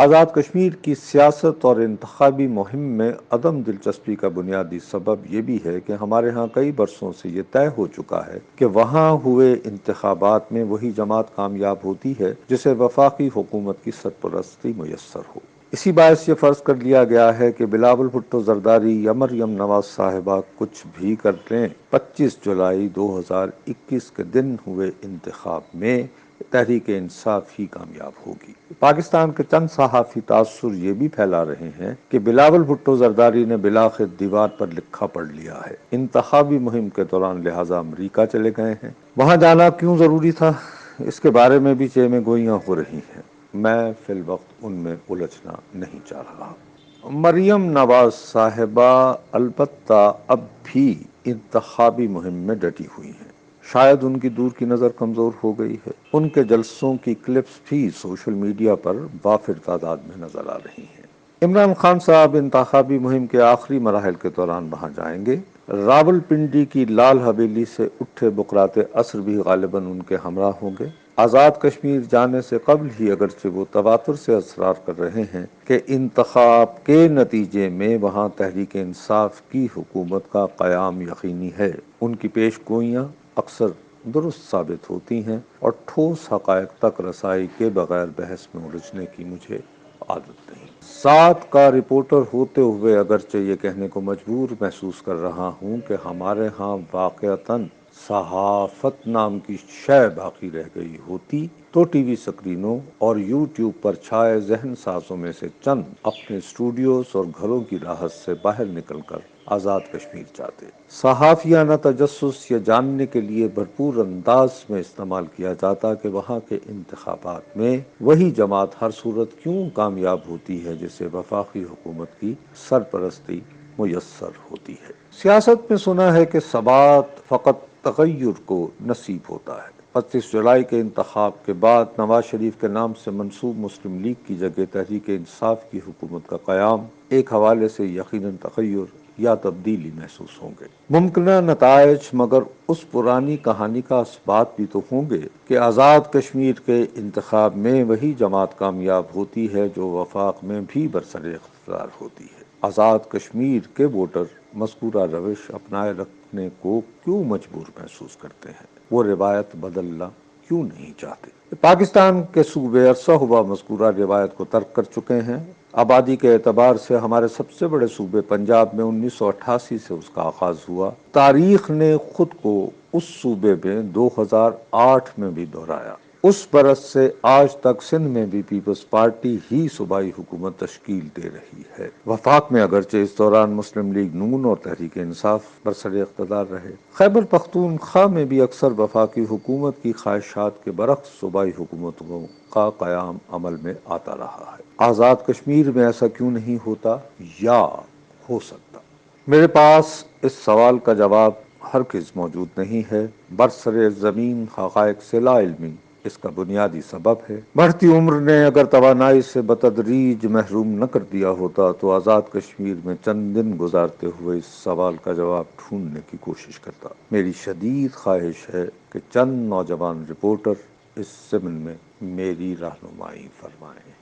آزاد کشمیر کی سیاست اور انتخابی مہم میں عدم دلچسپی کا بنیادی سبب یہ بھی ہے کہ ہمارے ہاں کئی برسوں سے یہ طے ہو چکا ہے کہ وہاں ہوئے انتخابات میں وہی جماعت کامیاب ہوتی ہے جسے وفاقی حکومت کی سرپرستی میسر ہو۔ اسی باعث یہ فرض کر لیا گیا ہے کہ بلاول بھٹو زرداری یا مریم نواز صاحبہ کچھ بھی کر لیں، 25 جولائی 2021 کے دن ہوئے انتخاب میں تحریک انصاف ہی کامیاب ہوگی۔ پاکستان کے چند صحافی تاثر یہ بھی پھیلا رہے ہیں کہ بلاول بھٹو زرداری نے بلاخر دیوار پر لکھا پڑھ لیا ہے، انتخابی مہم کے دوران لہٰذا امریکہ چلے گئے ہیں۔ وہاں جانا کیوں ضروری تھا، اس کے بارے میں بھی چیمیں گوئیاں ہو رہی ہیں، میں فی الوقت ان میں الجھنا نہیں چاہ رہا۔ مریم نواز صاحبہ البتہ اب بھی انتخابی مہم میں ڈٹی ہوئی ہیں، شاید ان کی دور کی نظر کمزور ہو گئی ہے۔ ان کے جلسوں کی کلپس بھی سوشل میڈیا پر وافر تعداد میں نظر آ رہی ہیں۔ عمران خان صاحب انتخابی مہم کے آخری مراحل کے دوران وہاں جائیں گے۔ راولپنڈی کی لال حویلی سے اٹھے بقرات عصر بھی غالباً ان کے ہمراہ ہوں گے۔ آزاد کشمیر جانے سے قبل ہی اگرچہ وہ تواتر سے اصرار کر رہے ہیں کہ انتخاب کے نتیجے میں وہاں تحریک انصاف کی حکومت کا قیام یقینی ہے، ان کی پیش گوئیاں اکثر درست ثابت ہوتی ہیں اور ٹھوس حقائق تک رسائی کے بغیر بحث میں الجھنے کی مجھے عادت نہیں۔ ساتھ کا رپورٹر ہوتے ہوئے اگرچہ یہ کہنے کو مجبور محسوس کر رہا ہوں کہ ہمارے ہاں واقعتاً صحافت نام کی شے باقی رہ گئی ہوتی تو ٹی وی سکرینوں اور یوٹیوب پر چھائے ذہن سازوں میں سے چند اپنے اسٹوڈیوز اور گھروں کی راحت سے باہر نکل کر آزاد کشمیر چاہتے۔ صحافیانہ تجسس یہ جاننے کے لیے بھرپور انداز میں استعمال کیا جاتا کہ وہاں کے انتخابات میں وہی جماعت ہر صورت کیوں کامیاب ہوتی ہے جسے وفاقی حکومت کی سرپرستی میسر ہوتی ہے۔ سیاست میں سنا ہے کہ ثبات فقط تغیر کو نصیب ہوتا ہے۔ 25 جولائی کے انتخاب کے بعد نواز شریف کے نام سے منسوب مسلم لیگ کی جگہ تحریک انصاف کی حکومت کا قیام ایک حوالے سے یقیناً تغیر یا تبدیلی محسوس ہوں گے۔ ممکنہ نتائج مگر اس پرانی کہانی کا اثبات بھی تو ہوں گے کہ آزاد کشمیر کے انتخاب میں وہی جماعت کامیاب ہوتی ہے جو وفاق میں بھی برسر اقتدار ہوتی ہے۔ آزاد کشمیر کے ووٹر مذکورہ روش اپنائے رکھنے کو کیوں مجبور محسوس کرتے ہیں، وہ روایت بدلنا کیوں نہیں چاہتے؟ پاکستان کے صوبے عرصہ ہوا مذکورہ روایت کو ترک کر چکے ہیں۔ آبادی کے اعتبار سے ہمارے سب سے بڑے صوبے پنجاب میں 1988 سے اس کا آغاز ہوا۔ تاریخ نے خود کو اس صوبے میں 2008 میں بھی دہرایا۔ اس برس سے آج تک سندھ میں بھی پیپلز پارٹی ہی صوبائی حکومت تشکیل دے رہی ہے۔ وفاق میں اگرچہ اس دوران مسلم لیگ نون اور تحریک انصاف برسر اقتدار رہے۔ خیبر پختونخوا میں بھی اکثر وفاقی حکومت کی خواہشات کے برعکس صوبائی حکومتوں کا قیام عمل میں آتا رہا ہے۔ آزاد کشمیر میں ایسا کیوں نہیں ہوتا یا ہو سکتا؟ میرے پاس اس سوال کا جواب ہرگز موجود نہیں ہے۔ برسر زمین حقائق سے لا علمی اس کا بنیادی سبب ہے۔ بڑھتی عمر نے اگر توانائی سے بتدریج محروم نہ کر دیا ہوتا تو آزاد کشمیر میں چند دن گزارتے ہوئے اس سوال کا جواب ڈھونڈنے کی کوشش کرتا۔ میری شدید خواہش ہے کہ چند نوجوان رپورٹر اس ضمن میں میری رہنمائی فرمائیں۔